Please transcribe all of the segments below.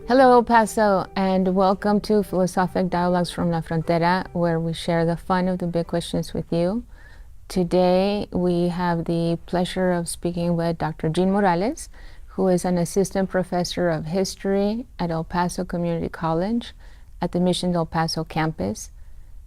Hello, Paso, and welcome to Philosophic Dialogues from La Frontera, where we share the fun of the big questions with you. Today, we have the pleasure of speaking with Dr. Jean Morales, who is an assistant professor of history at El Paso Community College at the Mission del Paso campus.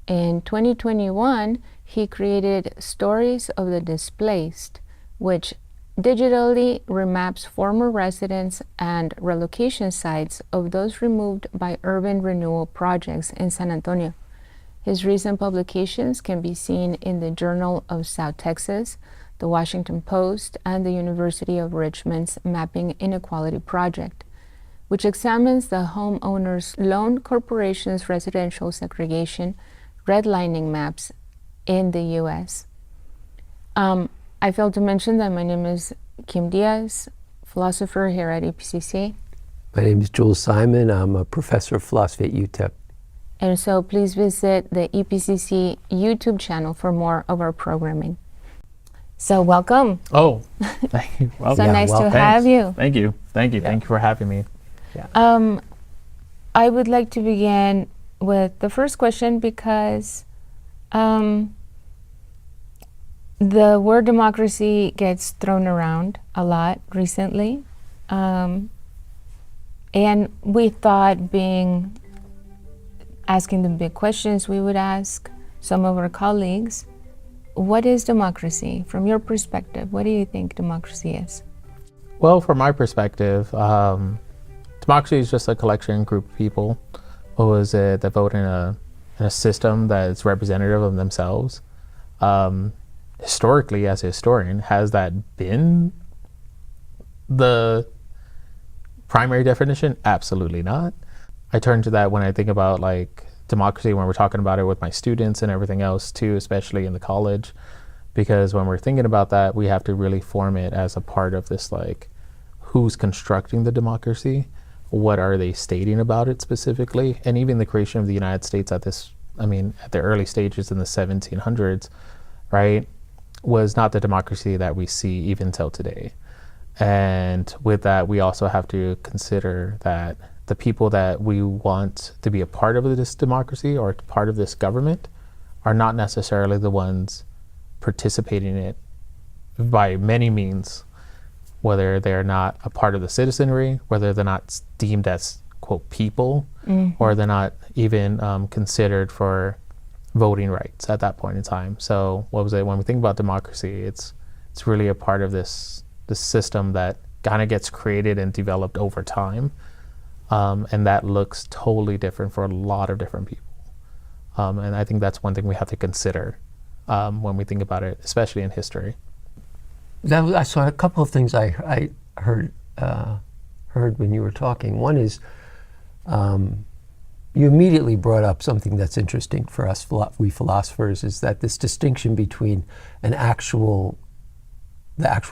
In 2021, he created Stories of the Displaced, which digitally remaps former residents and relocation sites of those removed by urban renewal projects in San Antonio. His recent publications can be seen in the Journal of South Texas, the Washington Post, and the University of Richmond's Mapping Inequality project, which examines the homeowners' loan corporations' residential segregation redlining maps in the U.S. I failed to mention that my name is Kim Diaz, philosopher here at EPCC. My name is Jules Simon. I'm a professor of philosophy at UTEP. And so please visit the EPCC YouTube channel for more of our programming. So welcome. Oh, thank you. Well, so nice to have you. Thank you. Thank you. Yeah. Thank you for having me. Yeah. I would like to begin with the first question because the word democracy gets thrown around a lot recently. And we thought asking the big questions, we would ask some of our colleagues, what is democracy? From your perspective, what do you think democracy is? Well, from my perspective, democracy is just a collection group of people that vote in a system that is representative of themselves. Historically, as a historian, has that been the primary definition? Absolutely not. I turn to that when I think about like democracy, when we're talking about it with my students and everything else too, especially in the college, because when we're thinking about that, we have to really form it as a part of this, like, who's constructing the democracy? What are they stating about it specifically? And even the creation of the United States at the early stages in the 1700s, right, was not the democracy that we see even till today. And with that, we also have to consider that the people that we want to be a part of this democracy or part of this government are not necessarily the ones participating in it by many means, whether they're not a part of the citizenry, whether they're not deemed as, quote, people, or they're not even considered for voting rights at that point in time. So what was it? When we think about democracy, it's really a part of this system that kind of gets created and developed over time. And that looks totally different for a lot of different people. And I think that's one thing we have to consider when we think about it, especially in history. I saw a couple of things I heard when you were talking. One is you immediately brought up something that's interesting for us, we philosophers, is that this distinction between the actual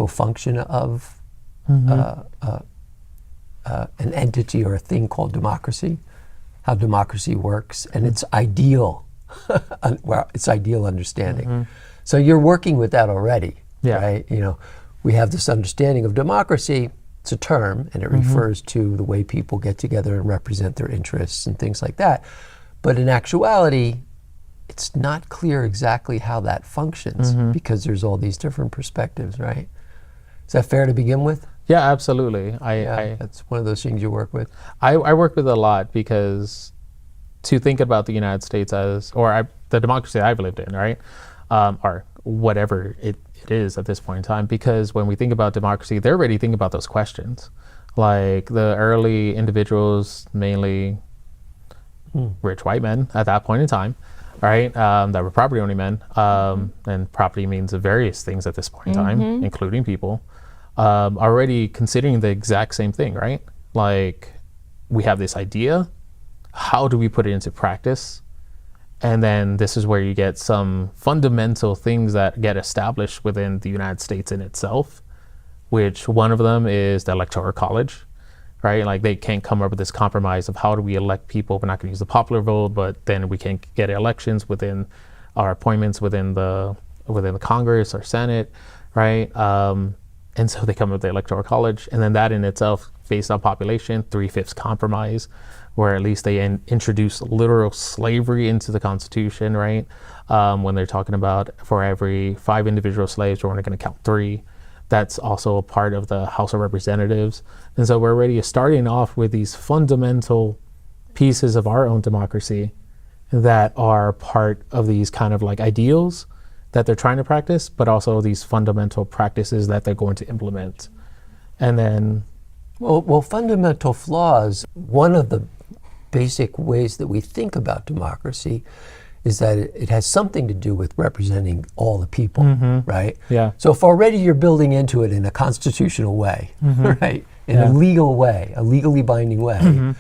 function of an entity or a thing called democracy, how democracy works, and its ideal, its ideal understanding. So you're working with that already, right? You know, we have this understanding of democracy. It's a term, and it refers to the way people get together and represent their interests and things like that. But in actuality, it's not clear exactly how that functions because there's all these different perspectives, right? Is that fair to begin with? Yeah, absolutely. That's one of those things you work with. I work with a lot because to think about the United States as, the democracy I've lived in, right? Or whatever it is at this point in time, because when we think about democracy, they're already thinking about those questions. Like the early individuals, mainly rich white men at that point in time, right? That were property owning men. And property means various things at this point in time, including people, already considering the exact same thing, right? Like we have this idea, how do we put it into practice? And then this is where you get some fundamental things that get established within the United States in itself, which one of them is the Electoral College, right? Like they can't come up with this compromise of how do we elect people. We're not going to use the popular vote, but then we can't get elections within our appointments within the Congress or Senate, right? And so they come up with the Electoral College, and then that in itself based on population, 3/5 compromise, where at least they introduce literal slavery into the Constitution, right? When they're talking about for every 5 individual slaves, we're only going to count 3. That's also a part of the House of Representatives. And so we're already starting off with these fundamental pieces of our own democracy that are part of these kind of like ideals that they're trying to practice, but also these fundamental practices that they're going to implement. And then... Well, fundamental flaws, one of the basic ways that we think about democracy is that it has something to do with representing all the people, right? Yeah. So if already you're building into it in a constitutional way, right? In a legal way, a legally binding way,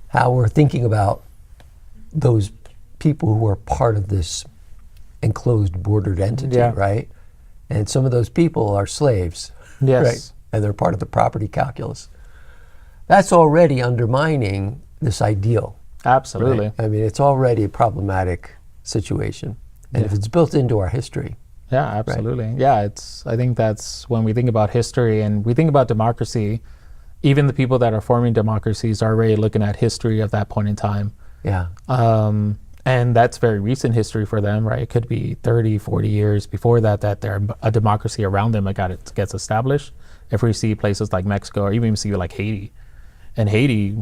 how we're thinking about those people who are part of this enclosed bordered entity, right? And some of those people are slaves, right? And they're part of the property calculus. That's already undermining this ideal. Absolutely. Right? I mean, it's already a problematic situation. And if it's built into our history. Yeah, absolutely. Right? Yeah, I think that's when we think about history and we think about democracy, even the people that are forming democracies are already looking at history of that point in time. Yeah. And that's very recent history for them, right? It could be 30, 40 years before that they're a democracy around them that gets established. If we see places like Mexico or even see like Haiti. And Haiti,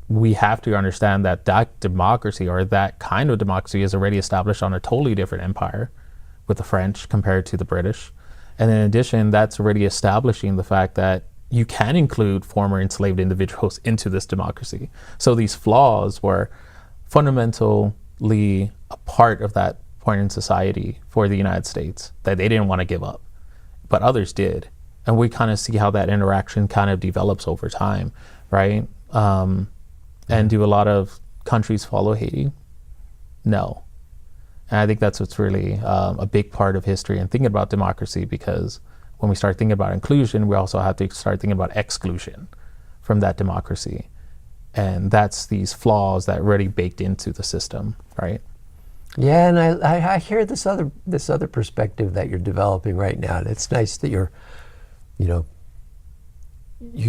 we have to understand that democracy or that kind of democracy is already established on a totally different empire with the French compared to the British. And in addition, that's already establishing the fact that you can include former enslaved individuals into this democracy. So these flaws were fundamentally a part of that point in society for the United States that they didn't want to give up, but others did. And we kind of see how that interaction kind of develops over time, right? And do a lot of countries follow Haiti? No. And I think that's what's really a big part of history and thinking about democracy, because when we start thinking about inclusion, we also have to start thinking about exclusion from that democracy. And that's these flaws that are already baked into the system, right? Yeah, and I hear this other perspective that you're developing right now. And it's nice that you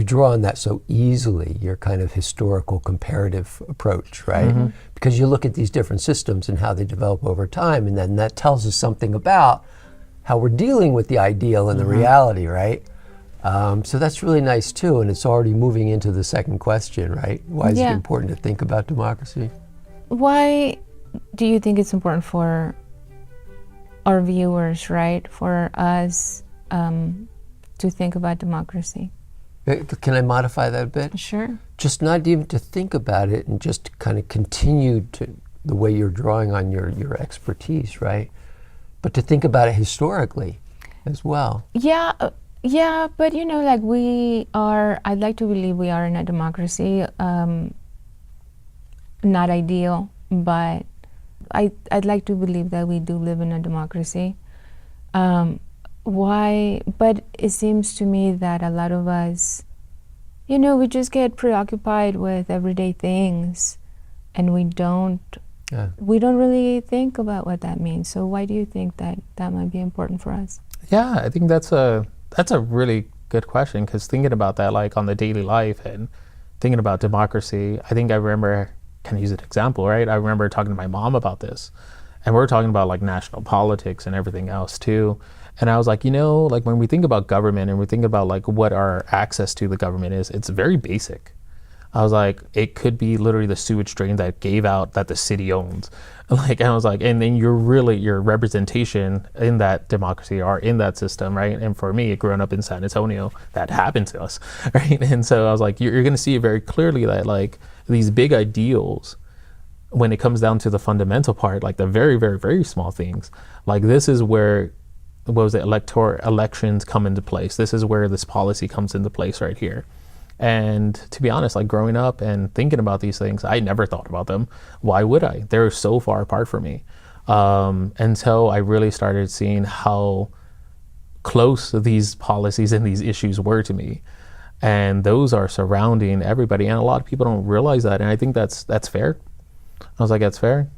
draw on that so easily, your kind of historical comparative approach, right? Because you look at these different systems and how they develop over time, and then that tells us something about how we're dealing with the ideal and the reality, right? So that's really nice too, and it's already moving into the second question, right? Why is it important to think about democracy? Why do you think it's important for our viewers, right, for us to think about democracy? Can I modify that a bit? Sure. Just not even to think about it and just kind of continue to the way you're drawing on your expertise, right? But to think about it historically as well. Yeah, but like I'd like to believe we are in a democracy, not ideal, but I'd like to believe that we do live in a democracy. Why? But it seems to me that a lot of us, we just get preoccupied with everyday things, and we don't really think about what that means. So why do you think that might be important for us? Yeah, I think that's a really good question, because thinking about that, like on the daily life and thinking about democracy, I think I remember, can I use an example, right? I remember talking to my mom about this, and we were talking about like national politics and everything else too. And I was like, like when we think about government and we think about like what our access to the government is, it's very basic. I was like, it could be literally the sewage drain that gave out that the city owns. And I was like, and then your representation in that democracy or in that system, right? And for me, growing up in San Antonio, that happened to us, right? And so I was like, you're going to see very clearly that like these big ideals, when it comes down to the fundamental part, like the very, very, very small things, like this is where elections come into place. This is where this policy comes into place right here. And to be honest, like growing up and thinking about these things, I never thought about them. Why would I? They're so far apart from me. Until I really started seeing how close these policies and these issues were to me. And those are surrounding everybody. And a lot of people don't realize that. And I think that's fair. I was like, that's fair.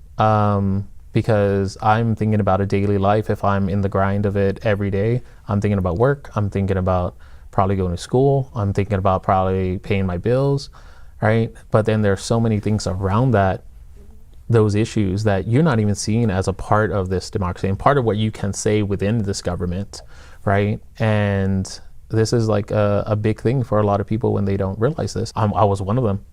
Because I'm thinking about a daily life. If I'm in the grind of it every day, I'm thinking about work. I'm thinking about probably going to school. I'm thinking about probably paying my bills, right? But then there's so many things around that, those issues that you're not even seeing as a part of this democracy and part of what you can say within this government, right? And this is like a big thing for a lot of people when they don't realize this. I was one of them.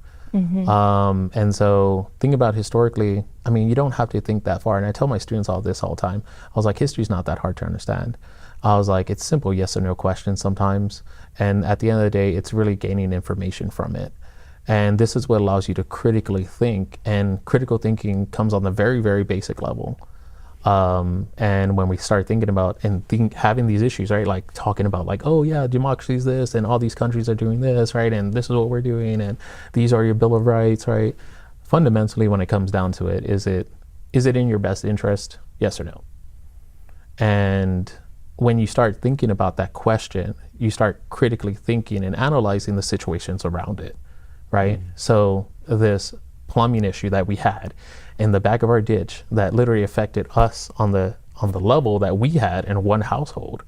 And so think about historically, I mean, you don't have to think that far. And I tell my students all this all the time. I was like, history's not that hard to understand. I was like, it's simple yes or no questions sometimes. And at the end of the day, it's really gaining information from it. And this is what allows you to critically think. And critical thinking comes on the very, very basic level. And when we start thinking about and having these issues, right, like talking about like, oh yeah, democracy is this, and all these countries are doing this, right, and this is what we're doing, and these are your Bill of Rights, right? Fundamentally, when it comes down to it, is it in your best interest? Yes or no? And when you start thinking about that question, you start critically thinking and analyzing the situations around it, right? So this plumbing issue that we had in the back of our ditch that literally affected us on the level that we had in one household,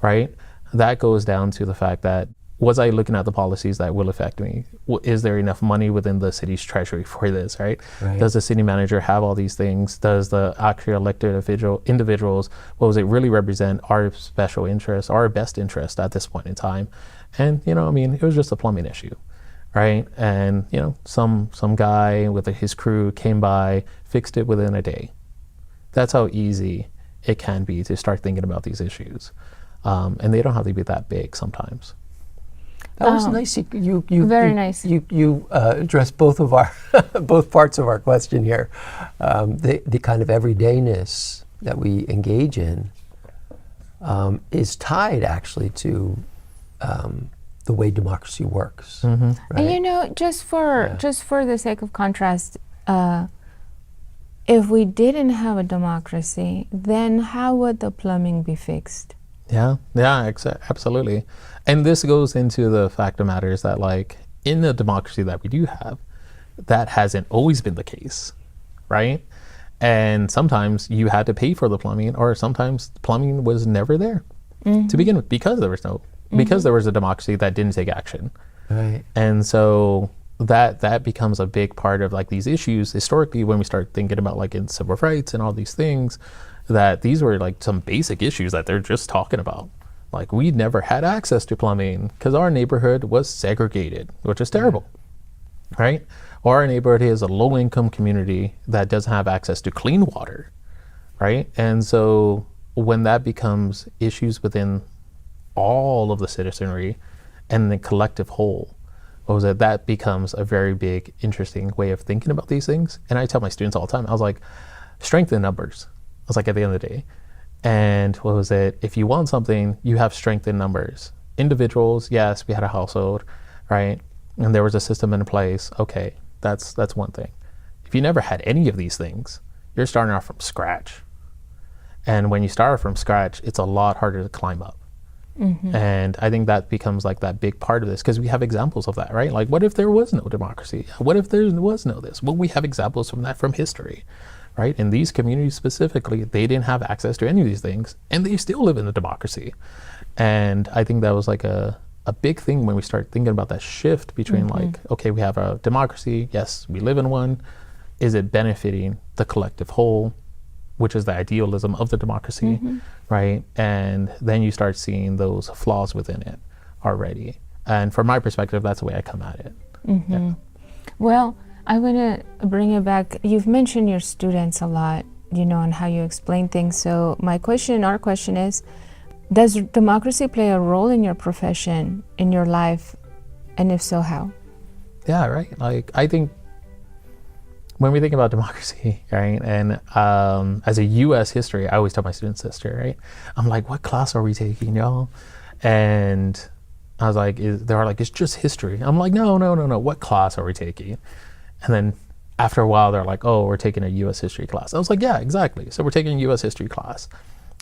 right? That goes down to the fact that, was I looking at the policies that will affect me? Is there enough money within the city's treasury for this, right? Does the city manager have all these things? Does the actually elected individuals, it really represent our special interest, our best interest at this point in time? And, I mean, it was just a plumbing issue. Right, and some guy with his crew came by, fixed it within a day. That's how easy it can be to start thinking about these issues, and they don't have to be that big sometimes. That was nice. You very nice. You addressed both of our both parts of our question here. The kind of everydayness that we engage in is tied actually to the way democracy works. Right? And just for the sake of contrast, if we didn't have a democracy, then how would the plumbing be fixed? Yeah, absolutely. And this goes into the fact of matters that, like, in the democracy that we do have, that hasn't always been the case, right? And sometimes you had to pay for the plumbing, or sometimes plumbing was never there to begin with, because there was a democracy that didn't take action. Right. And so that becomes a big part of like these issues historically when we start thinking about like in civil rights and all these things, that these were like some basic issues that they're just talking about. Like, we never had access to plumbing because our neighborhood was segregated, which is terrible, right? Or our neighborhood is a low-income community that doesn't have access to clean water, right? And so when that becomes issues within all of the citizenry and the collective whole, that becomes a very big, interesting way of thinking about these things. And I tell my students all the time, I was like, strength in numbers. I was like, at the end of the day. And if you want something, you have strength in numbers. Individuals, yes, we had a household, right? And there was a system in place. Okay, that's one thing. If you never had any of these things, you're starting off from scratch. And when you start from scratch, it's a lot harder to climb up. And I think that becomes like that big part of this, because we have examples of that, right? Like, what if there was no democracy? What if there was no this? Well, we have examples from that from history, right? In these communities specifically, they didn't have access to any of these things, and they still live in a democracy. And I think that was like a big thing when we start thinking about that shift between like, okay, we have a democracy, yes, we live in one. Is it benefiting the collective whole, which is the idealism of the democracy, right? And then you start seeing those flaws within it already. And from my perspective, that's the way I come at it. Yeah. Well, I'm going to bring it back. You've mentioned your students a lot, and how you explain things. So our question is, does democracy play a role in your profession, in your life? And if so, how? Yeah, right. Like, I think when we think about democracy, right, and as a U.S. history, I always tell my students this, right? I'm like, what class are we taking, y'all? And I was like, they're like, it's just history. I'm like, no. What class are we taking? And then after a while, they're like, oh, we're taking a U.S. history class. I was like, yeah, exactly. So we're taking a U.S. history class.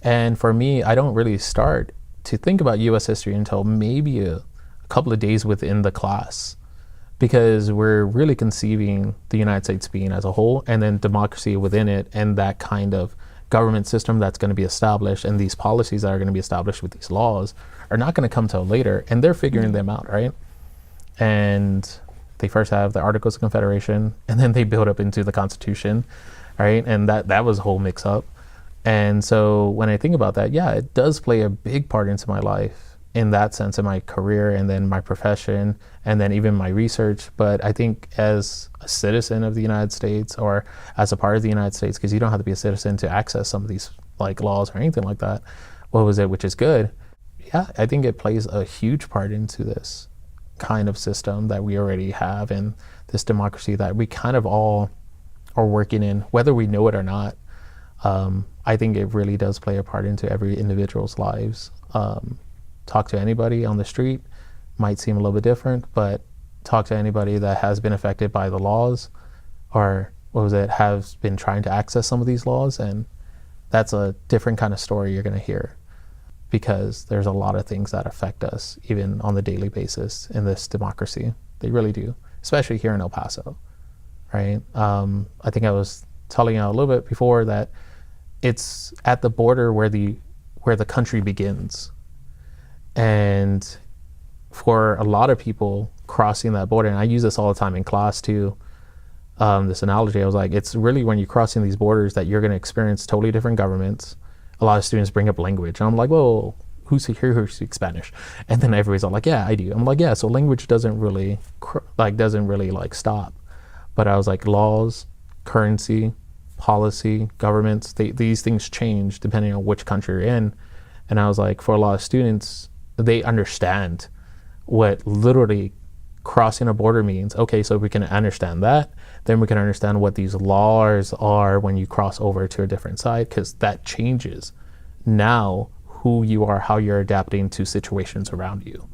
And for me, I don't really start to think about U.S. history until maybe a couple of days within the class, because we're really conceiving the United States being as a whole, and then democracy within it, and that kind of government system that's going to be established and these policies that are going to be established with these laws are not going to come till later, and they're figuring them out, right? And they first have the Articles of Confederation, and then they build up into the Constitution, right? And that was a whole mix-up. And so when I think about that, yeah, it does play a big part into my life in that sense, in my career and then my profession and then even my research. But I think as a citizen of the United States or as a part of the United States, because you don't have to be a citizen to access some of these like laws or anything like that, which is good. Yeah, I think it plays a huge part into this kind of system that we already have and this democracy that we kind of all are working in, whether we know it or not. I think it really does play a part into every individual's lives. Talk to anybody on the street, might seem a little bit different, but talk to anybody that has been affected by the laws or has been trying to access some of these laws, and that's a different kind of story you're going to hear, because there's a lot of things that affect us even on the daily basis in this democracy. They really do, especially here in El Paso, right? I think I was telling you a little bit before that it's at the border where the country begins. And for a lot of people crossing that border, and I use this all the time in class too, this analogy, I was like, it's really when you're crossing these borders that you're going to experience totally different governments. A lot of students bring up language, and I'm like, whoa, who's here who speaks Spanish? And then everybody's all like, yeah, I do. I'm like, yeah, so language doesn't really stop. But I was like, laws, currency, policy, governments, these things change depending on which country you're in. And I was like, for a lot of students, they understand what literally crossing a border means. Okay, so we can understand that, then we can understand what these laws are when you cross over to a different side, because that changes now who you are, how you're adapting to situations around you.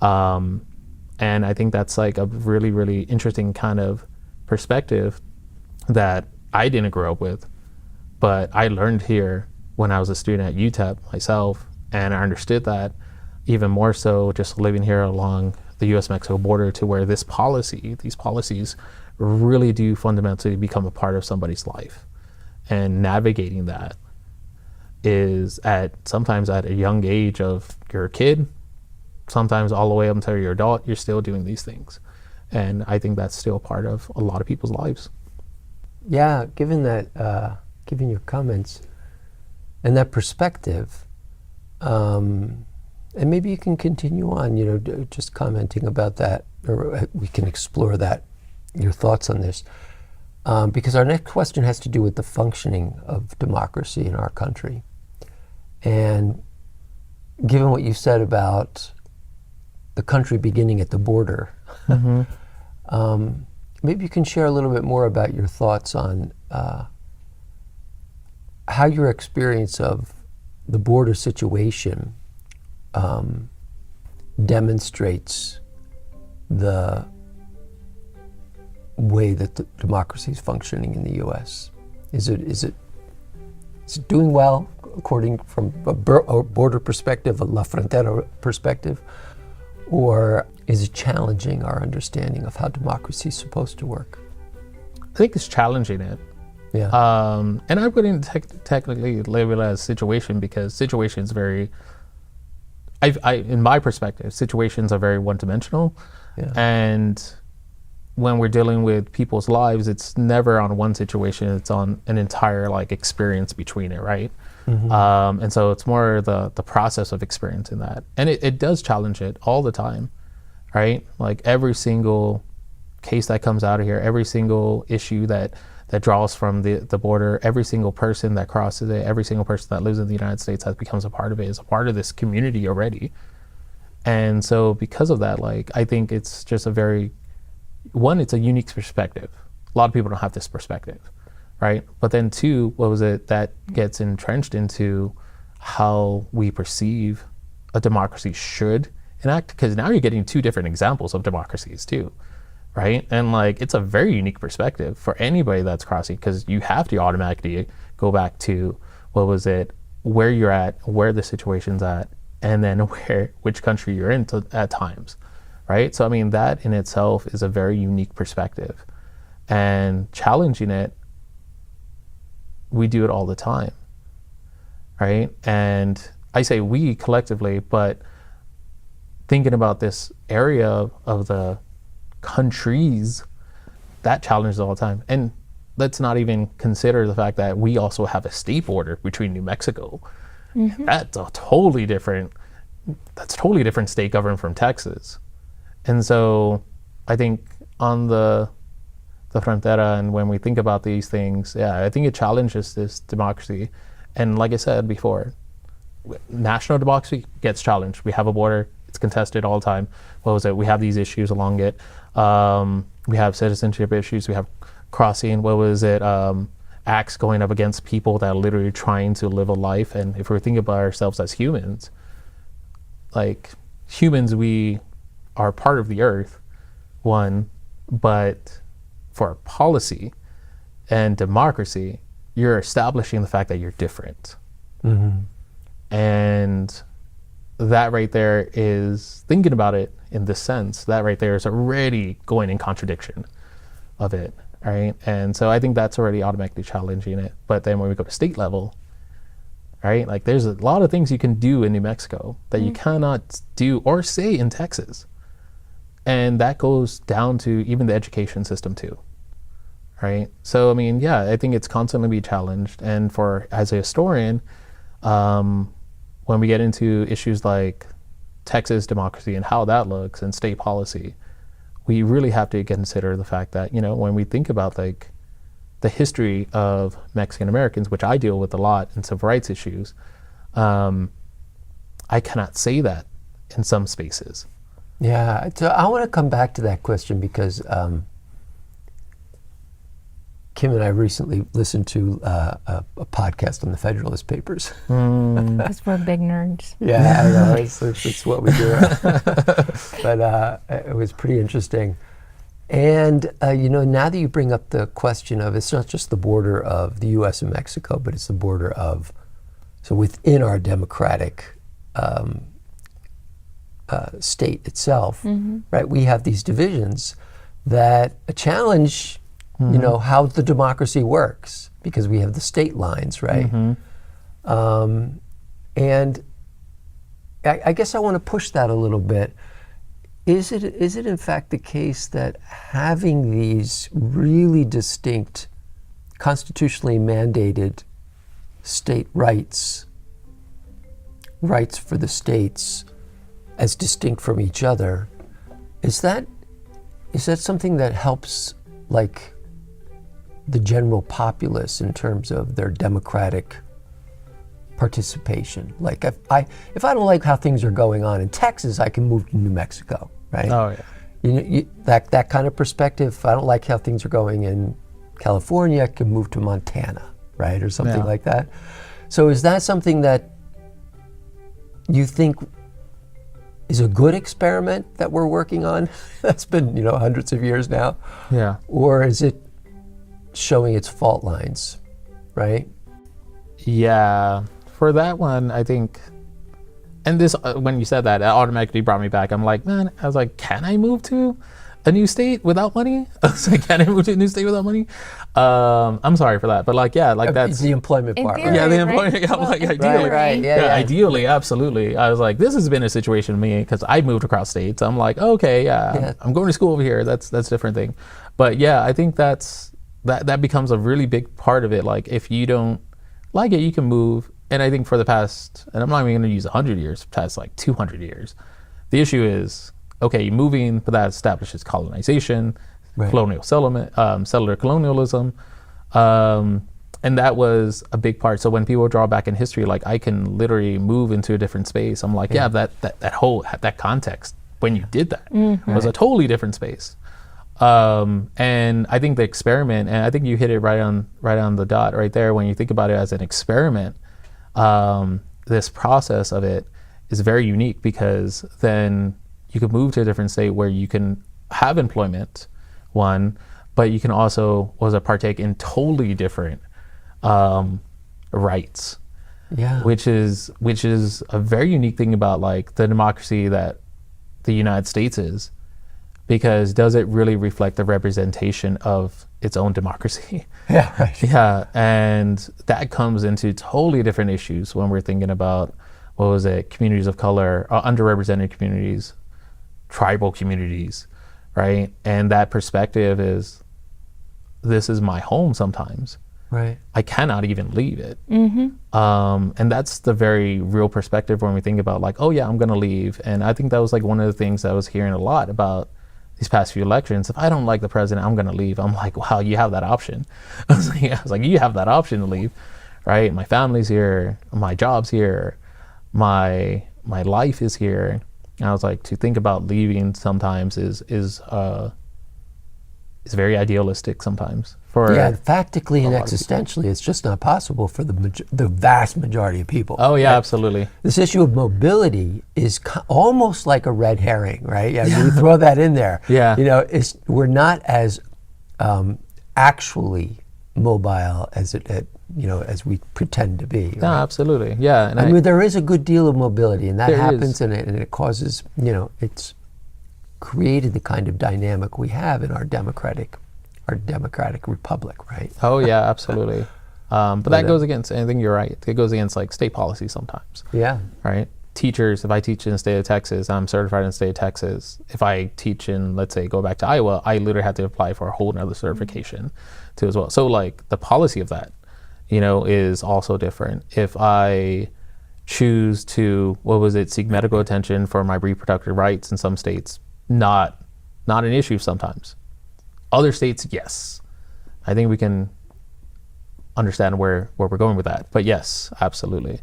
And I think that's like a really, really interesting kind of perspective that I didn't grow up with, but I learned here when I was a student at UTEP myself, and I understood that even more so just living here along the US-Mexico border, to where these policies really do fundamentally become a part of somebody's life. And navigating that is sometimes at a young age of you're a kid, sometimes all the way up until you're an adult, you're still doing these things. And I think that's still part of a lot of people's lives. Yeah, given your comments and that perspective, and maybe you can continue on, just commenting about that, or we can explore that, your thoughts on this, because our next question has to do with the functioning of democracy in our country. And given what you said about the country beginning at the border, mm-hmm. Maybe you can share a little bit more about your thoughts on how your experience of the border situation demonstrates the way that the democracy is functioning in the U.S. Is it doing well according from a border perspective, a La Frontera perspective, or is it challenging our understanding of how democracy is supposed to work? I think it's challenging it. Yeah. And I wouldn't technically label it as situation, because situations very, in my perspective, situations are very one-dimensional. Yeah. And when we're dealing with people's lives, it's never on one situation, it's on an entire experience between it, right? Mm-hmm. And so it's more the process of experiencing that. And it does challenge it all the time, right? Like every single case that comes out of here, every single issue that draws from the border, every single person that crosses it, every single person that lives in the United States becomes a part of it, is a part of this community already. And so because of that, I think it's just it's a unique perspective. A lot of people don't have this perspective, right? But then two, that gets entrenched into how we perceive a democracy should enact, because now you're getting two different examples of democracies too, right? And it's a very unique perspective for anybody that's crossing, because you have to automatically go back to where you're at, where the situation's at, and then which country you're in at times, right? So I mean, that in itself is a very unique perspective, and challenging it we do it all the time, right? And I say we collectively, but thinking about this area of the countries, that challenges all the time. And let's not even consider the fact that we also have a state border between New Mexico. That's a totally different state governed from Texas. And so I think on the frontera, and when we think about these things, I think it challenges this democracy. And like I said before, national democracy gets challenged. We have a border, it's contested all the time. What was it? We have these issues along it. We have citizenship issues, we have crossing, what was it? Acts going up against people that are literally trying to live a life. And if we're thinking about ourselves as humans, like humans, we are part of the earth, one, but for policy and democracy, you're establishing the fact that you're different. And that right there is, thinking about it in this sense, that right there is already going in contradiction of it, right? And so I think that's already automatically challenging it. But then when we go to state level, right, like there's a lot of things you can do in New Mexico that you cannot do or say in Texas. And that goes down to even the education system too, right? So, I mean, I think it's constantly be challenged. And as a historian, when we get into issues like Texas democracy and how that looks and state policy, we really have to consider the fact that, when we think about like the history of Mexican Americans, which I deal with a lot in civil rights issues, I cannot say that in some spaces. Yeah, so I want to come back to that question because Kim and I recently listened to a podcast on the Federalist Papers. Because we're big nerds. Yeah, I know, it's what we do. But it was pretty interesting. And, now that you bring up the question of, it's not just the border of the U.S. and Mexico, but it's the border of, so within our democratic state itself, right, we have these divisions that challenge how the democracy works, because we have the state lines, right? And I guess I want to push that a little bit. Is it in fact the case that having these really distinct, constitutionally mandated state rights for the states as distinct from each other, is that something that helps, like, the general populace in terms of their democratic participation? Like, if I don't like how things are going on in Texas, I can move to New Mexico, right? Oh yeah. That kind of perspective. If I don't like how things are going in California, I can move to Montana, right, or something like that. So is that something that you think is a good experiment that we're working on? That's been, hundreds of years now. Yeah. Or is it showing its fault lines, right? Yeah, for that one, I think, and this, when you said that, it automatically brought me back. I'm like, man, I was like, can I move to a new state without money? I was like, can I move to a new state without money? I'm sorry for that, but that's the employment part. theory, yeah, the right? employment. I'm like, ideally, right, yeah. ideally, absolutely. I was like, this has been a situation for me because I moved across states. I'm like, okay, I'm going to school over here. That's a different thing. But I think that becomes a really big part of it. Like, if you don't like it, you can move. And I think for the past, and I'm not even going to use 100 years, past like 200 years, the issue is, okay, moving, but that establishes colonization, colonial settlement, settler colonialism. And that was a big part. So when people draw back in history, like, I can literally move into a different space. I'm like, that context when you did that was a totally different space. And I think the experiment, and I think you hit it right on the dot right there. When you think about it as an experiment, this process of it is very unique, because then you can move to a different state where you can have employment, one, but you can also partake in totally different rights. Yeah. Which is a very unique thing about, like, the democracy that the United States is. because does it really reflect the representation of its own democracy? Yeah, right. Yeah, and that comes into totally different issues when we're thinking about, what was it, communities of color, underrepresented communities, tribal communities, right? And that perspective is, this is my home sometimes. Right. I cannot even leave it. And that's the very real perspective when we think about like, oh yeah, I'm gonna leave. And I think that was like one of the things I was hearing a lot about these past few elections. If I don't like the president, I'm gonna leave. I'm like, wow, you have that option. I was like, you have that option to leave, right? My family's here, my job's here, my life is here. And I was like, to think about leaving sometimes is very idealistic sometimes. Yeah, practically and existentially, it's just not possible for the vast majority of people. Oh yeah, right? absolutely. This issue of mobility is almost like a red herring, right? Yeah, you throw that in there. Yeah. You know, we're not as actually mobile as as we pretend to be. Right? No, absolutely. Yeah. And I mean, there is a good deal of mobility, and that happens, is. and it causes, it's created the kind of dynamic we have in our democratic republic, right? Oh yeah, absolutely. But that goes against, I think you're right, it goes against like state policy sometimes. Yeah. Right? Teachers, if I teach in the state of Texas, I'm certified in the state of Texas. If I teach in, let's say, go back to Iowa, I literally have to apply for a whole nother certification too as well. So like the policy of that, is also different. If I choose to, seek medical attention for my reproductive rights in some states, not an issue sometimes. Other states, yes. I think we can understand where we're going with that. But yes, absolutely.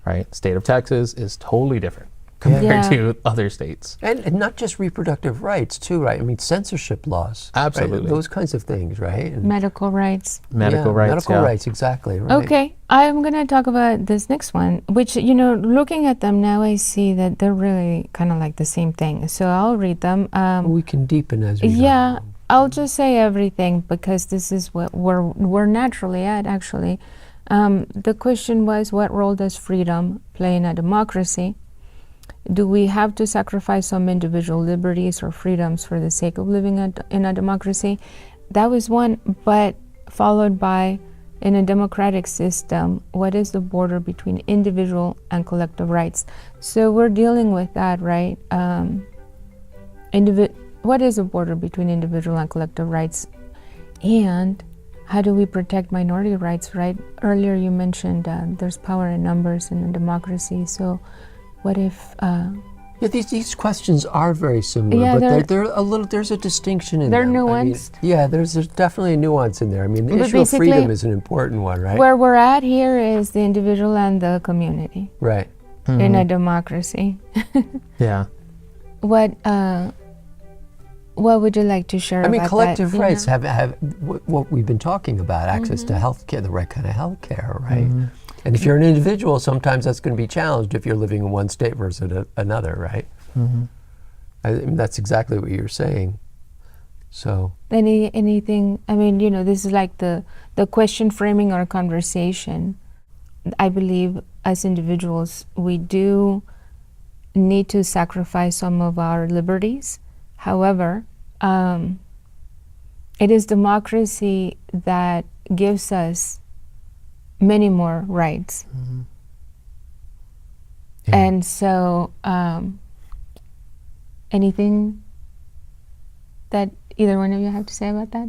Right? State of Texas is totally different compared to other states. And not just reproductive rights too, right? I mean, censorship laws. Absolutely. Right? Those kinds of things, right? And Medical rights. Medical rights. Medical rights, exactly. Right. Okay, I'm going to talk about this next one, which, looking at them now, I see that they're really kind of like the same thing. So I'll read them. We can deepen as we go. Yeah, I'll just say everything because this is what we're naturally at, actually. The question was, what role does freedom play in a democracy? Do we have to sacrifice some individual liberties or freedoms for the sake of living in a democracy? That was one, but followed by, in a democratic system, what is the border between individual and collective rights? So we're dealing with that, right? What is the border between individual and collective rights? And how do we protect minority rights, right? Earlier you mentioned there's power in numbers in a democracy. So what if... these questions are very similar, but they're a little. There's a distinction in them. They're nuanced. There's definitely a nuance in there. I mean, the issue of freedom is an important one, right? Where we're at here is the individual and the community. Right. In a democracy. Yeah. What would you like to share about that? Collective rights have what we've been talking about, access to health care, the right kind of health care, right? And if you're an individual, sometimes that's going to be challenged if you're living in one state versus another, right? I mean, that's exactly what you're saying. So anything, I mean, this is like the question framing our conversation. I believe as individuals, we do need to sacrifice some of our liberties. However, it is democracy that gives us many more rights. And so, anything that either one of you have to say about that?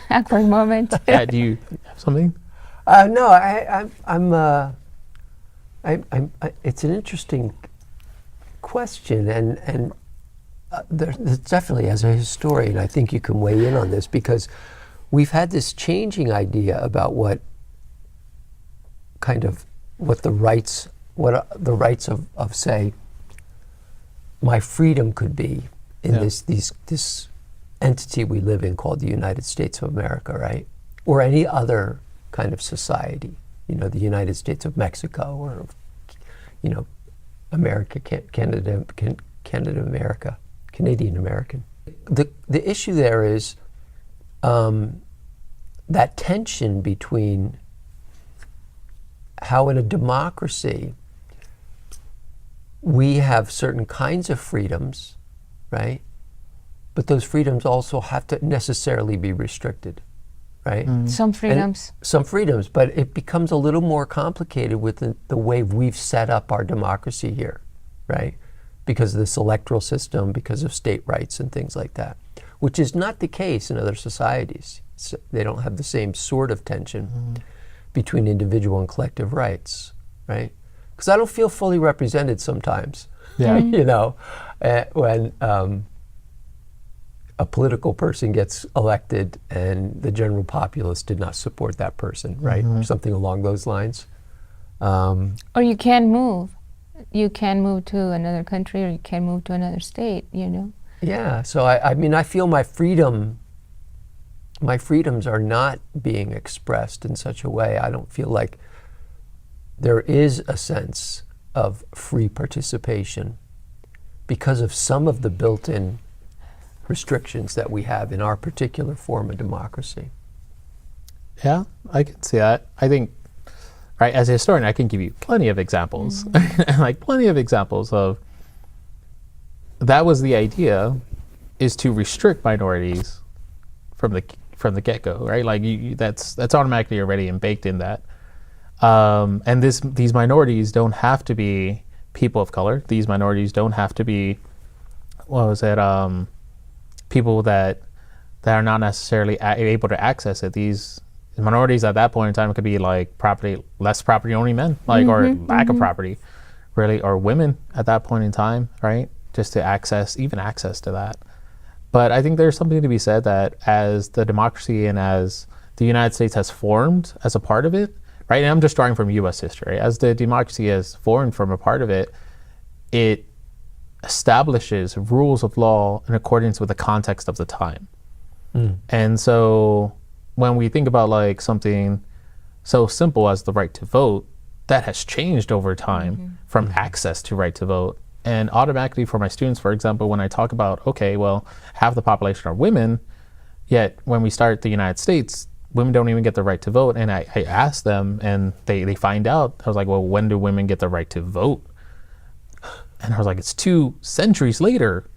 Awkward moment. Yeah, do you have something? No, it's an interesting question, and there's definitely, as a historian, I think you can weigh in on this, because we've had this changing idea about what the rights of say my freedom could be in this entity we live in called the United States of America, right? Or any other kind of society, the United States of Mexico, or America, Canada, America. Canadian American. The issue there is that tension between how in a democracy we have certain kinds of freedoms, right? but those freedoms also have to necessarily be restricted, right? Some freedoms. Some freedoms, but it becomes a little more complicated with the way we've set up our democracy here, right? Because of this electoral system, because of state rights and things like that, which is not the case in other societies. So they don't have the same sort of tension between individual and collective rights, right? Because I don't feel fully represented sometimes, you know, when a political person gets elected and the general populace did not support that person, right? Something along those lines. Or you can move. You can move to another country, or you can move to another state, you know? Yeah, so I mean, I feel my freedoms are not being expressed in such a way. I don't feel like there is a sense of free participation because of some of the built-in restrictions that we have in our particular form of democracy. Yeah, I can see that. I think, right, as a historian, I can give you plenty of examples, like plenty of examples of that was the idea, is to restrict minorities from the get-go, right? Like that's automatically already baked in that. And these minorities don't have to be people of color. These minorities don't have to be, people that are not necessarily able to access it. These minorities at that point in time could be like less property owning men, like or lack of property, really, or women at that point in time, right? Just to access to that. But I think there's something to be said that as the democracy and as the United States has formed as a part of it, right? And I'm just drawing from U.S. history. As the democracy has formed from a part of it, it establishes rules of law in accordance with the context of the time. And so when we think about like something so simple as the right to vote, that has changed over time from access to right to vote. And automatically for my students, for example, when I talk about, okay, well, half the population are women, yet when we start the United States, women don't even get the right to vote. And I asked them and they find out. I was like, well, when do women get the right to vote? And I was like, it's 2 centuries later.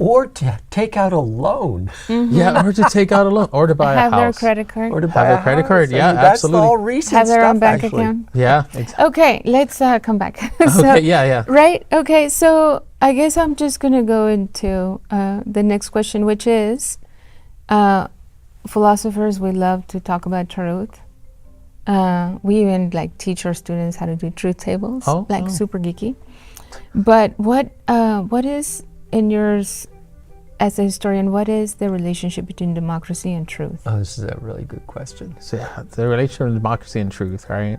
Or to take out a loan. Yeah, or to take out a loan, or to buy a house. Have their credit card. Or to buy Have a a credit house. card, I yeah, mean, that's absolutely. all recent Have their stuff, own bank actually. account. Yeah. Okay, let's come back. Okay, yeah. Right, okay, so I guess I'm just gonna go into the next question, which is, philosophers, we love to talk about truth. We even like teach our students how to do truth tables, super geeky. But what is, in yours, as a historian, what is the relationship between democracy and truth? Oh, this is a really good question. So yeah, the relationship of democracy and truth, right?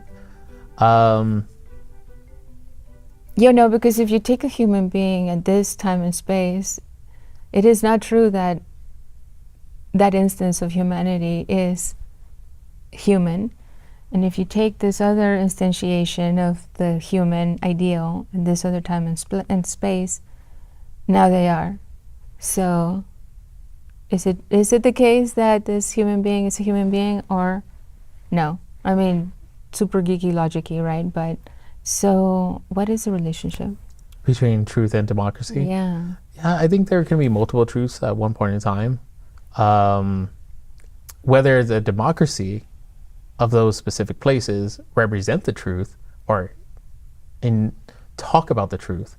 Because if you take a human being at this time and space, it is not true that that instance of humanity is human. And if you take this other instantiation of the human ideal in this other time and space, now they are. So is it the case that this human being is a human being, or no? I mean, super geeky logicy, right? But so what is the relationship Between truth and democracy? Yeah, I think there can be multiple truths at one point in time. Whether the democracy of those specific places represent the truth or talk about the truth,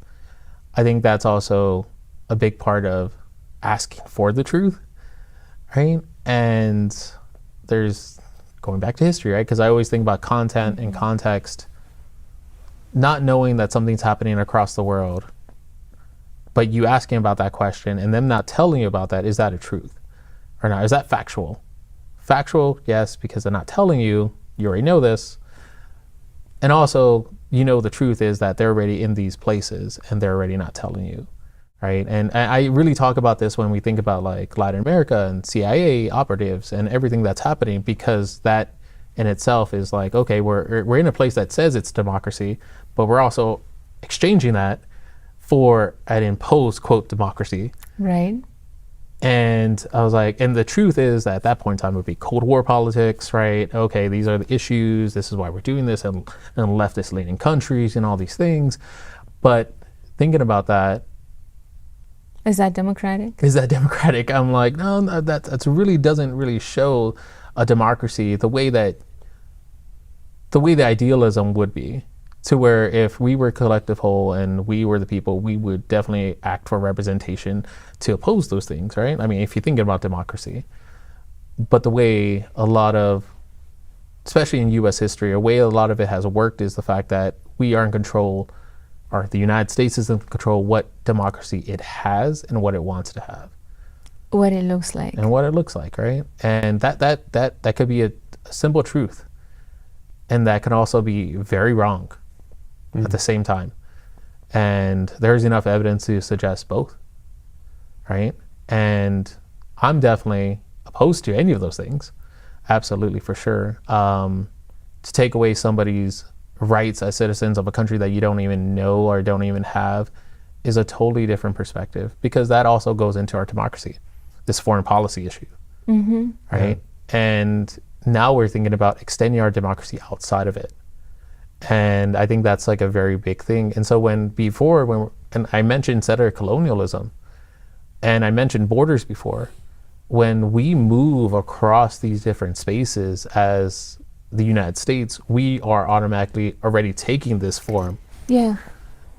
I think that's also a big part of asking for the truth, right? And there's, going back to history, right? Because I always think about content and context, not knowing that something's happening across the world, but you asking about that question and them not telling you about that, is that a truth or not? Is that factual? Factual, yes, because they're not telling you, you already know this. And also, the truth is that they're already in these places and they're already not telling you, right? And I really talk about this when we think about like Latin America and CIA operatives and everything that's happening, because that in itself is like, okay, we're in a place that says it's democracy, but we're also exchanging that for an imposed, quote, democracy. right. And I was like, and the truth is that at that point in time it would be Cold War politics, right? Okay, these are the issues. This is why we're doing this, and leftist leaning countries and all these things. But thinking about that, Is that democratic? Is that democratic? I'm like, no, that's really doesn't really show a democracy the way the idealism would be, to where if we were collective whole and we were the people, we would definitely act for representation to oppose those things, right? I mean, if you're thinking about democracy, but the way a lot of, especially in U.S. history, a way a lot of it has worked is the fact that we are in control, or the United States is in control what democracy it has and what it wants to have. What it looks like. And what it looks like, right? And that could be a simple truth. And that can also be very wrong at the same time. And there's enough evidence to suggest both, right? And I'm definitely opposed to any of those things. Absolutely, for sure. To take away somebody's rights as citizens of a country that you don't even know or don't even have is a totally different perspective, because that also goes into our democracy, this foreign policy issue, right? Yeah. And now we're thinking about extending our democracy outside of it. And I think that's like a very big thing. And so and I mentioned settler colonialism, and I mentioned borders before, when we move across these different spaces as the United States, we are automatically already taking this form. Yeah.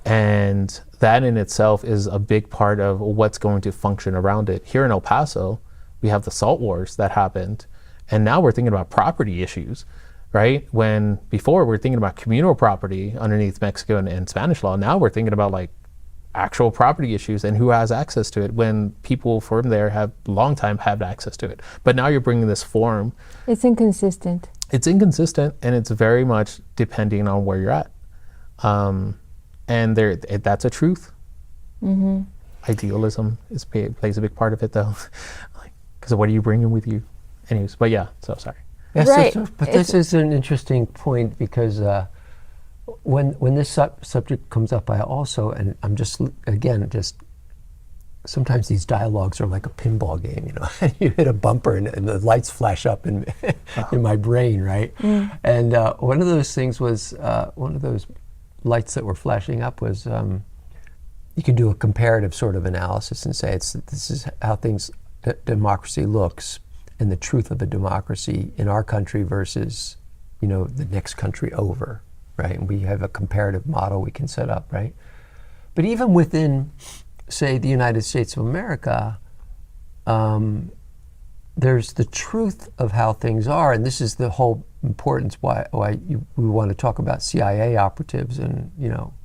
And that in itself is a big part of what's going to function around it. Here in El Paso, we have the salt wars that happened. And now we're thinking about property issues, right? When before we're thinking about communal property underneath Mexican and Spanish law. Now we're thinking about like actual property issues and who has access to it, when people from there have long time had access to it. But now you're bringing this form. It's inconsistent. It's inconsistent, and it's very much depending on where you're at. And that's a truth. Idealism plays a big part of it, though. Because what are you bringing with you? Anyways, but yeah, so sorry. Yes, right. but this is an interesting point, because when this subject comes up, I also, and I'm just sometimes these dialogues are like a pinball game, you know. You hit a bumper and the lights flash up in my brain, right? And one of those things was, one of those lights that were flashing up was, you can do a comparative sort of analysis and say this is how democracy looks, and the truth of a democracy in our country versus, you know, the next country over, right? And we have a comparative model we can set up, right? But even within, say, the United States of America, there's the truth of how things are, and this is the whole importance why we want to talk about CIA operatives and, you know,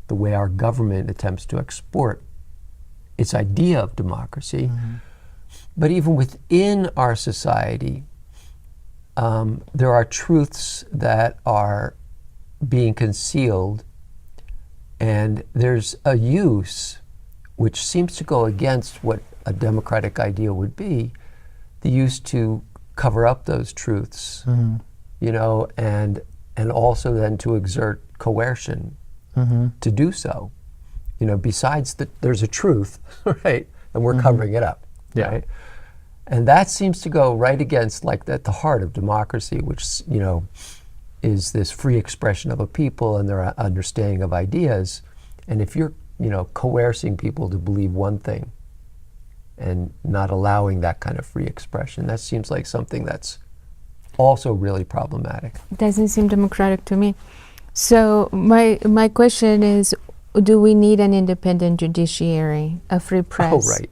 the way our government attempts to export its idea of democracy. But even within our society, there are truths that are being concealed, and there's a use which seems to go against what a democratic ideal would be, the use to cover up those truths, you know, and also then to exert coercion to do so. You know, besides that there's a truth, right, and we're covering it up, right? And that seems to go right against, like, at the heart of democracy, which, you know, is this free expression of a people and their understanding of ideas. And if you're, you know, coercing people to believe one thing and not allowing that kind of free expression, that seems like something that's also really problematic. Doesn't seem democratic to me. So my question is, do we need an independent judiciary, a free press? Oh, right.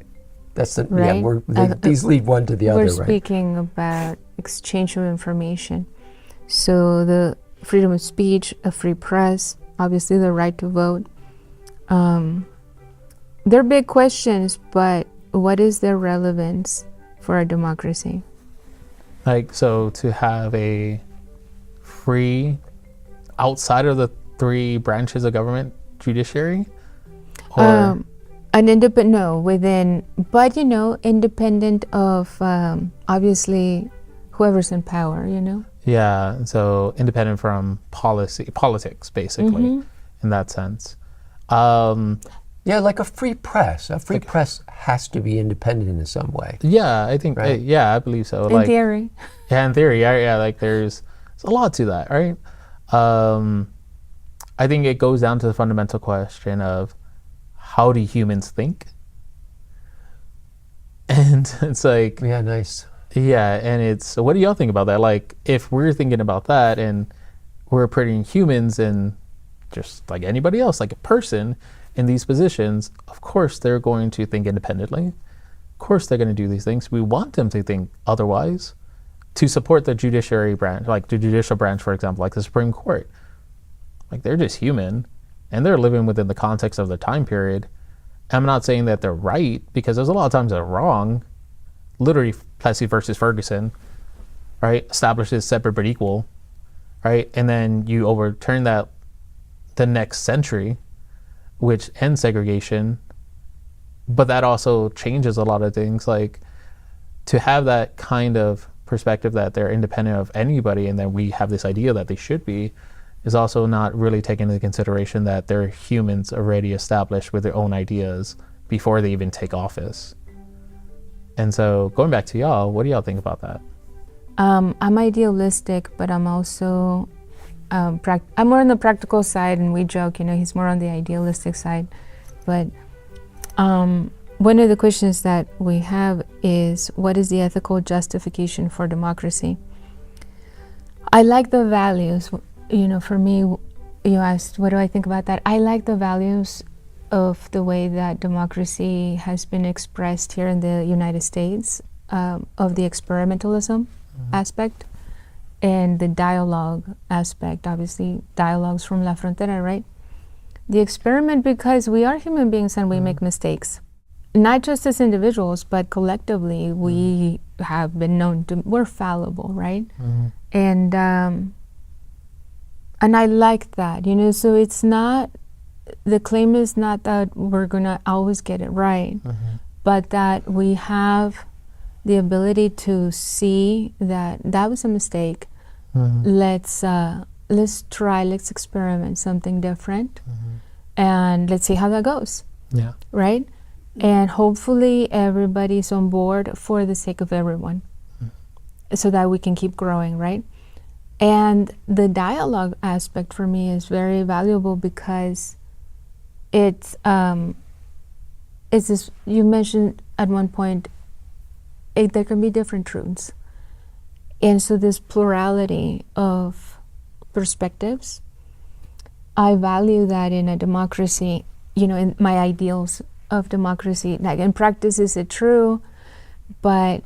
That's the, right? yeah, these lead one to the other, We're right? speaking about exchange of information. So the freedom of speech, a free press, obviously the right to vote. They're big questions, but what is their relevance for a democracy? Like, so to have a free, outside of the three branches of government, judiciary? Or an independent, no, within, but, you know, independent of obviously whoever's in power, you know? Yeah, so independent from politics, basically, in that sense. Yeah, like a free press. A free press has to be independent in some way. Yeah, I think, right? I believe so. In theory. Yeah, in theory, yeah, like there's a lot to that, right? I think it goes down to the fundamental question of, how do humans think? And it's like, Yeah, nice. yeah, and it's, what do y'all think about that? Like, if we're thinking about that and we're putting humans in just like anybody else, like a person in these positions, of course they're going to think independently. Of course they're going to do these things. We want them to think otherwise to support the judiciary branch, like the judicial branch, for example, like the Supreme Court. Like, they're just human and they're living within the context of the time period. I'm not saying that they're right, because there's a lot of times they're wrong. Literally, Plessy versus Ferguson, right, establishes separate but equal, right? And then you overturn that the next century, which ends segregation. But that also changes a lot of things. Like, to have that kind of perspective that they're independent of anybody and then we have this idea that they should be, is also not really taking into consideration that they're humans already established with their own ideas before they even take office. And so, going back to y'all, what do y'all think about that? I'm idealistic, but I'm also I'm more on the practical side, and we joke, he's more on the idealistic side. But one of the questions that we have is, what is the ethical justification for democracy? I like the values. For me, you asked, what do I think about that? I like the values of the way that democracy has been expressed here in the United States, of the experimentalism aspect and the dialogue aspect. Obviously, dialogues from La Frontera, right? The experiment, because we are human beings and we make mistakes. Not just as individuals, but collectively, we have been known to, we're fallible, right? And I like that, so it's not, the claim is not that we're gonna always get it right, but that we have the ability to see that that was a mistake. Let's experiment something different, and let's see how that goes. Yeah. Right? And hopefully everybody's on board for the sake of everyone, so that we can keep growing, right? And the dialogue aspect for me is very valuable, because it's this, you mentioned at one point, there can be different truths. And so this plurality of perspectives, I value that in a democracy, in my ideals of democracy. Like, in practice, is it true? But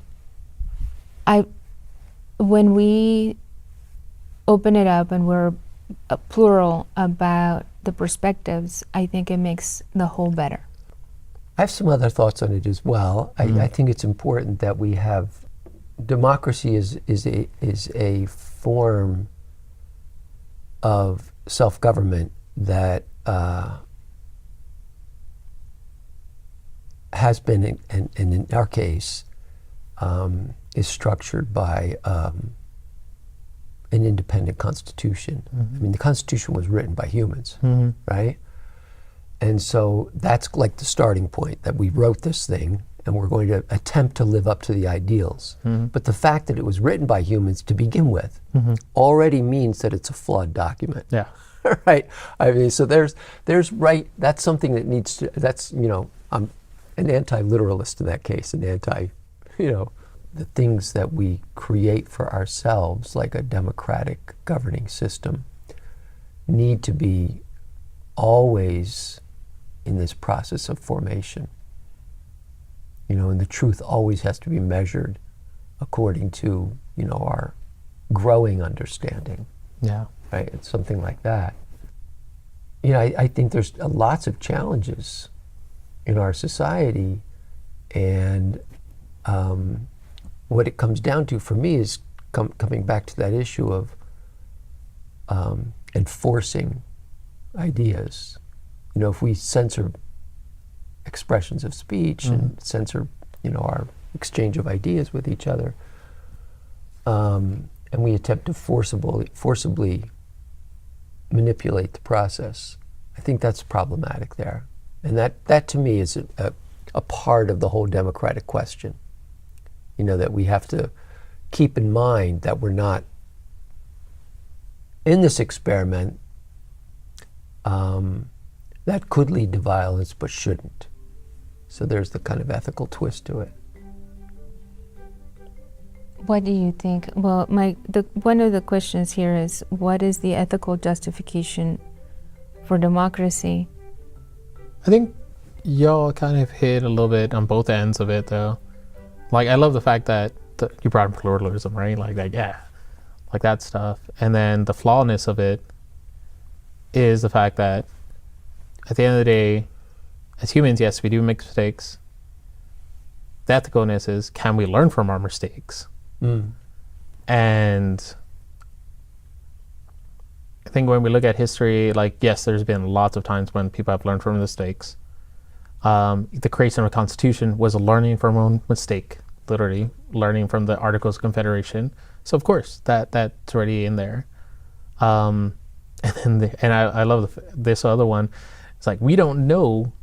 when we open it up and we're plural about the perspectives, I think it makes the whole better. I have some other thoughts on it as well. I think it's important that we have, democracy is a form of self-government that has been, and in our case, is structured by an independent constitution. I mean, the Constitution was written by humans, right? And so that's like the starting point, that we wrote this thing and we're going to attempt to live up to the ideals. But the fact that it was written by humans to begin with already means that it's a flawed document. Yeah. Right? I mean, so there's right, that's something that needs to, that's, I'm an anti-literalist in that case, an anti, the things that we create for ourselves, like a democratic governing system, need to be always in this process of formation. And the truth always has to be measured according to, our growing understanding. Yeah. Right? It's something like that. I think there's lots of challenges in our society, and what it comes down to for me is coming back to that issue of enforcing ideas. If we censor expressions of speech and censor, our exchange of ideas with each other, and we attempt to forcibly manipulate the process, I think that's problematic there. And that to me is a part of the whole democratic question. That we have to keep in mind that we're not in this experiment that could lead to violence but shouldn't. So there's the kind of ethical twist to it. What do you think? Well, one of the questions here is, what is the ethical justification for democracy? I think y'all kind of hit a little bit on both ends of it, though. Like, I love the fact that you brought up pluralism, right? Like that, yeah, like that stuff. And then the flawness of it is the fact that at the end of the day, as humans, yes, we do make mistakes. The ethicalness is, can we learn from our mistakes? And I think when we look at history, like, yes, there's been lots of times when people have learned from mistakes. The creation of a constitution was a learning from one mistake, literally learning from the Articles of Confederation. So of course that's already in there. And then I love this other one. It's like, we don't know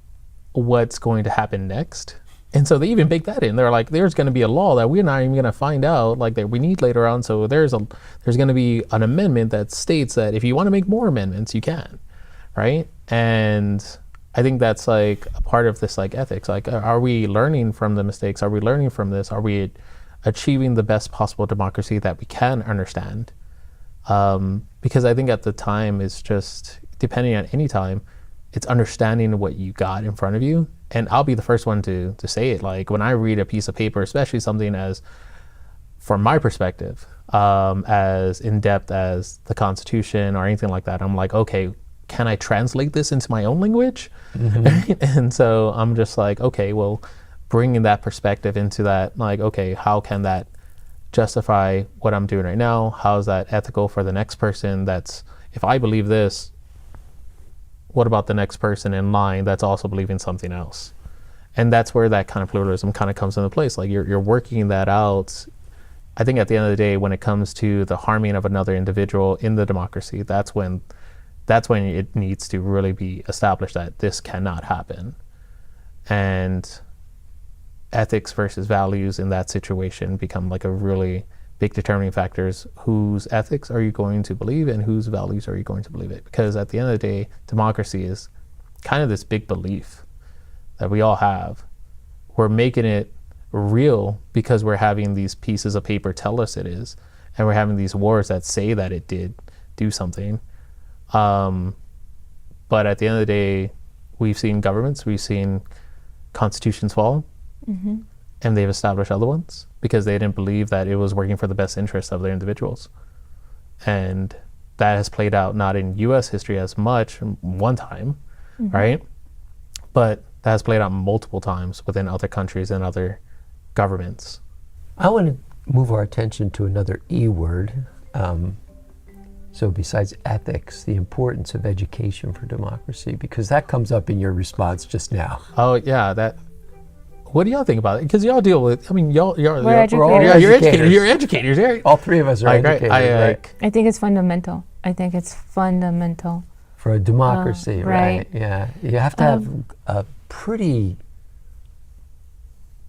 what's going to happen next. And so they even bake that in. They're like, there's going to be a law that we're not even going to find out, like, that we need later on. So there's going to be an amendment that states that if you want to make more amendments, you can, right? And I think that's like a part of this, like, ethics. Like, are we learning from the mistakes? Are we learning from this? Are we achieving the best possible democracy that we can understand? Because I think at the time, it's just, depending on any time, it's understanding what you got in front of you. And I'll be the first one to say it. Like, when I read a piece of paper, especially something as, from my perspective, as in-depth as the Constitution or anything like that, I'm like, okay, can I translate this into my own language? And so I'm just like, okay, well, bringing that perspective into that, like, okay, how can that justify what I'm doing right now? How is that ethical for the next person? That's, if I believe this, what about the next person in line that's also believing something else? And that's where that kind of pluralism kind of comes into place. Like, you're working that out. I think at the end of the day, when it comes to the harming of another individual in the democracy, that's when it needs to really be established that this cannot happen. And ethics versus values in that situation become like a really big determining factors. Whose ethics are you going to believe and whose values are you going to believe it? Because at the end of the day, democracy is kind of this big belief that we all have. We're making it real because we're having these pieces of paper tell us it is, and we're having these wars that say that it did do something. But at the end of the day, we've seen governments, we've seen constitutions fall, and they've established other ones because they didn't believe that it was working for the best interests of their individuals. And that has played out not in U.S. history as much one time, right? But that has played out multiple times within other countries and other governments. I want to move our attention to another E word. So besides ethics, the importance of education for democracy, because that comes up in your response just now. Oh yeah, that. What do y'all think about it? Because y'all deal with, I mean, you're educators. You're educators, right? All three of us are educators, right? I think it's fundamental. I think it's fundamental. For a democracy, right? Yeah. You have to have a pretty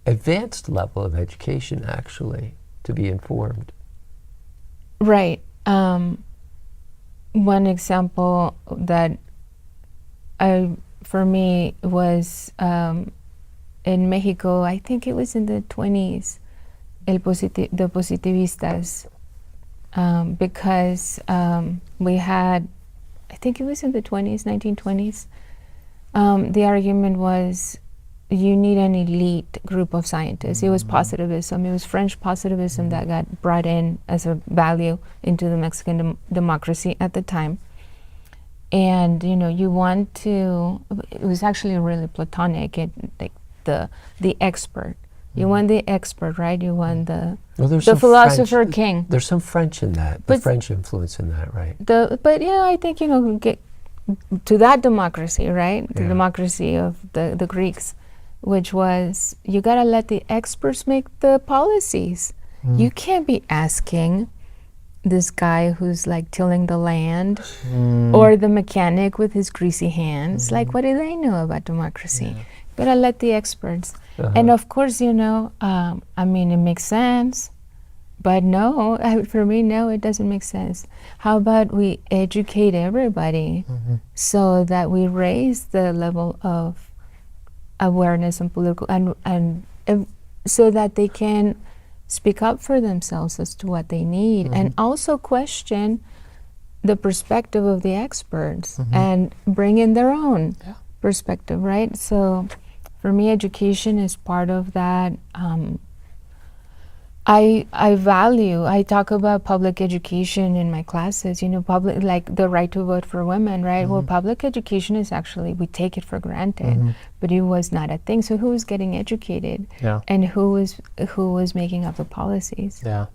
advanced level of education, actually, to be informed. Right. One example that for me was in Mexico, I think it was in the 20s, the positivistas, because we had, I think it was in the 1920s, the argument was you need an elite group of scientists. It was positivism. It was French positivism that got brought in as a value into the Mexican democracy at the time. And, you want to, it was actually really Platonic, like the expert. You want the expert, right? You want the philosopher French, king. There's some French in that, the French influence in that, right? But yeah, I think, get to that democracy, right? The democracy of the Greeks, which was, you gotta let the experts make the policies. You can't be asking this guy who's like tilling the land or the mechanic with his greasy hands, like, what do they know about democracy? You gotta let the experts. And of course, I mean, it makes sense, but no, for me, no, it doesn't make sense. How about we educate everybody so that we raise the level of awareness and political, and so that they can speak up for themselves as to what they need, and also question the perspective of the experts and bring in their own perspective, right? So for me, education is part of that. I talk about public education in my classes, public, like the right to vote for women, right? Well, public education is actually, we take it for granted, but it was not a thing. So who was getting educated? Yeah. And who was making up the policies? Yeah.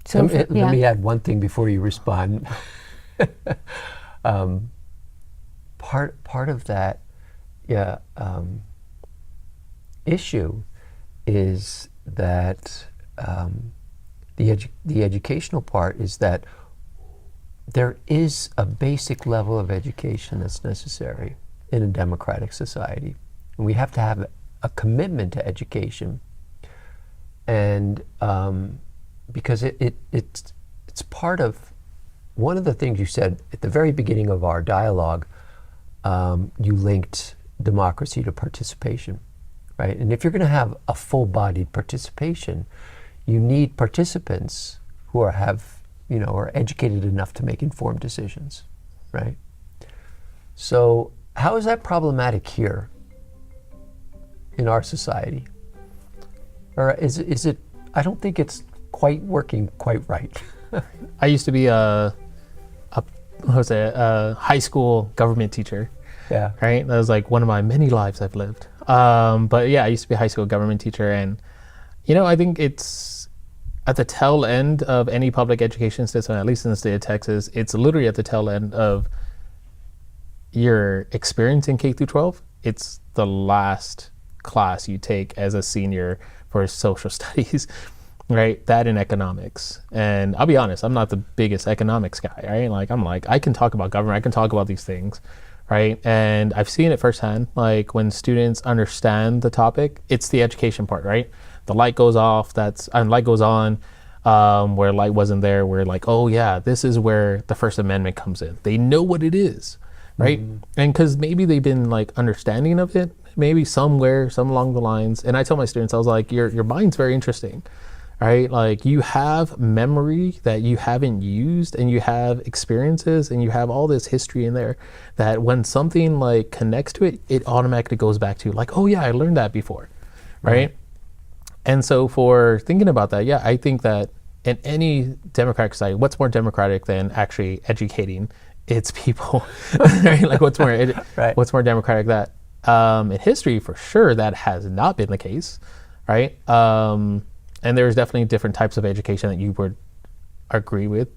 So let me add one thing before you respond. Part of that issue is that the educational part is that there is a basic level of education that's necessary in a democratic society. And we have to have a commitment to education. And because it's part of one of the things you said at the very beginning of our dialogue. You linked democracy to participation, right? And if you're going to have a full-bodied participation, you need participants who are educated enough to make informed decisions, right? So how is that problematic here in our society? Or is it? I don't think it's quite working quite right. I used to be a high school government teacher. Yeah. Right. That was like one of my many lives I've lived. But yeah, I used to be a high school government teacher, and I think it's at the tail end of any public education system, at least in the state of Texas. It's literally at the tail end of your experience in K through 12. It's the last class you take as a senior for social studies. Right, that in economics. And I'll be honest, I'm not the biggest economics guy, right? I can talk about government, I can talk about these things, right? And I've seen it firsthand, like when students understand the topic, it's the education part, right? The light goes off, light goes on, where light wasn't there, where like, oh yeah, this is where the First Amendment comes in. They know what it is, right? And because maybe they've been like understanding of it, maybe some along the lines. And I tell my students, I was like, your mind's very interesting. Right? Like you have memory that you haven't used, and you have experiences, and you have all this history in there that when something like connects to it, it automatically goes back to like, oh yeah, I learned that before. Right? And so for thinking about that, yeah, I think that in any democratic society, what's more democratic than actually educating its people? Right? Like what's more democratic that in history, for sure, that has not been the case. Right? And there's definitely different types of education that you would agree with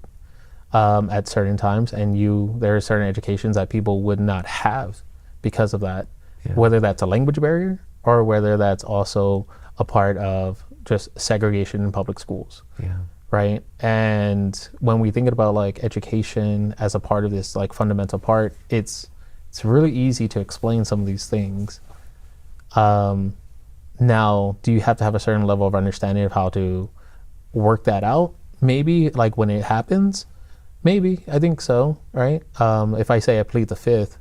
at certain times, and there are certain educations that people would not have because of that, whether that's a language barrier or whether that's also a part of just segregation in public schools. Right? And when we think about like education as a part of this like fundamental part, it's really easy to explain some of these things. Now, do you have to have a certain level of understanding of how to work that out? Maybe, like when it happens, maybe, I think so, right? If I say I plead the fifth,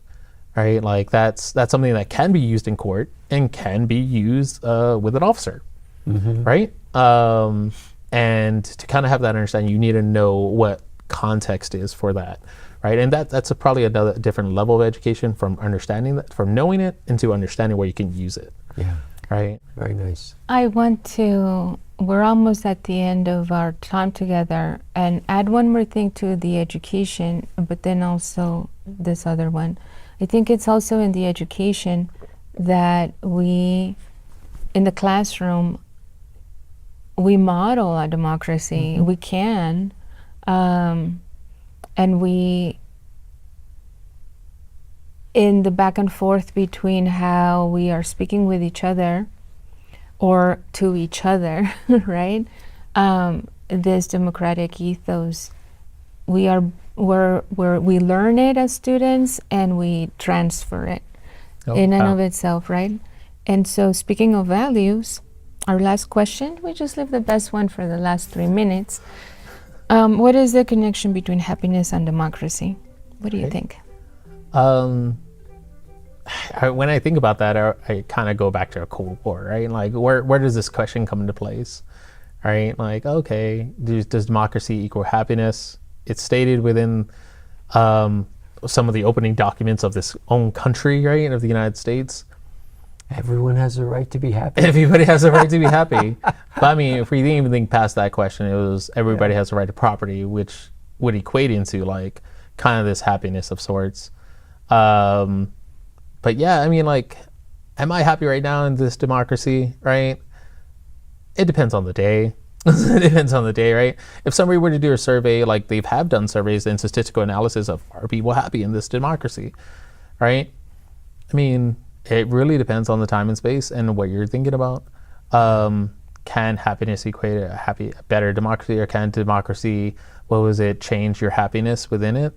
right, like that's something that can be used in court and can be used with an officer, right? And to kind of have that understanding, you need to know what context is for that, right? And that's probably another different level of education from understanding that, from knowing it into understanding where you can use it. Yeah. Right. Very nice. We're almost at the end of our time together, and add one more thing to the education, but then also this other one. I think it's also in the education that in the classroom, we model our democracy. We can, and in the back and forth between how we are speaking with each other or to each other, right? This democratic ethos, we learn it as students and we transfer it in and of itself, right? And so speaking of values, our last question, we just leave the best one for the last 3 minutes. What is the connection between happiness and democracy? What do you think? When I think about that, I kind of go back to a Cold War, right? Like, where does this question come into place, right? Like, okay, does democracy equal happiness? It's stated within some of the opening documents of this own country, right, of the United States. Everyone has a right to be happy. Everybody has a right to be happy. But I mean, if we didn't even think past that question, it was everybody has a right to property, which would equate into like kind of this happiness of sorts. But yeah, I mean, like, am I happy right now in this democracy, right? It depends on the day. It depends on the day, right? If somebody were to do a survey, like they have done surveys and statistical analysis of are people happy in this democracy, right? I mean, it really depends on the time and space and what you're thinking about. Can happiness equate a better democracy, or can democracy, change your happiness within it?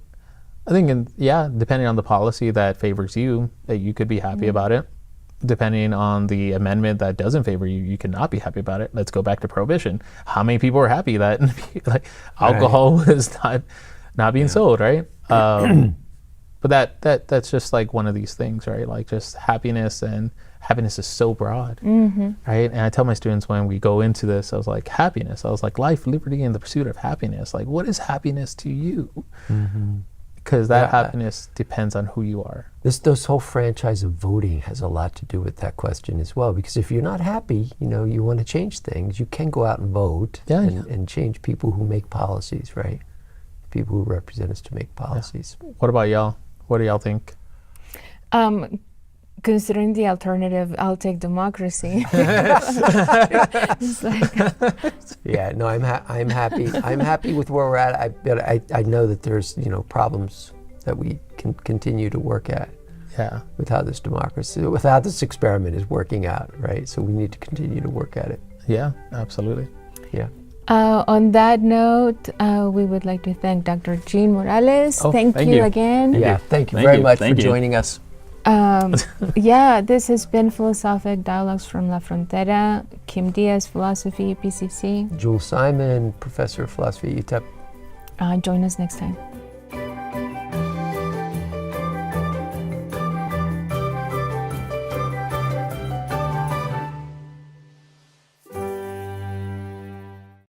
I think, depending on the policy that favors you, that you could be happy about it. Depending on the amendment that doesn't favor you, you cannot be happy about it. Let's go back to prohibition. How many people are happy that like alcohol was not being sold, right? But that's just like one of these things, right? Like just happiness, and happiness is so broad, right? And I tell my students when we go into this, I was like, happiness. I was like, life, liberty, and the pursuit of happiness. Like, what is happiness to you? Because that happiness depends on who you are. This whole franchise of voting has a lot to do with that question as well. Because if you're not happy, you want to change things, you can go out and vote and change people who make policies, right? People who represent us to make policies. Yeah. What about y'all? What do y'all think? Considering the alternative, I'll take democracy. It's like yeah, no, I'm happy. I'm happy with where we're at. I know that there's problems that we can continue to work at. Yeah. With how this experiment is working out, right? So we need to continue to work at it. Yeah, absolutely. Yeah. On that note, we would like to thank Dr. Jean Morales. Thank you again. Yeah, thank you very much for joining us. This has been Philosophic Dialogues from La Frontera. Kim Diaz, Philosophy, EPCC. Jules Simon, Professor of Philosophy at UTEP. Join us next time.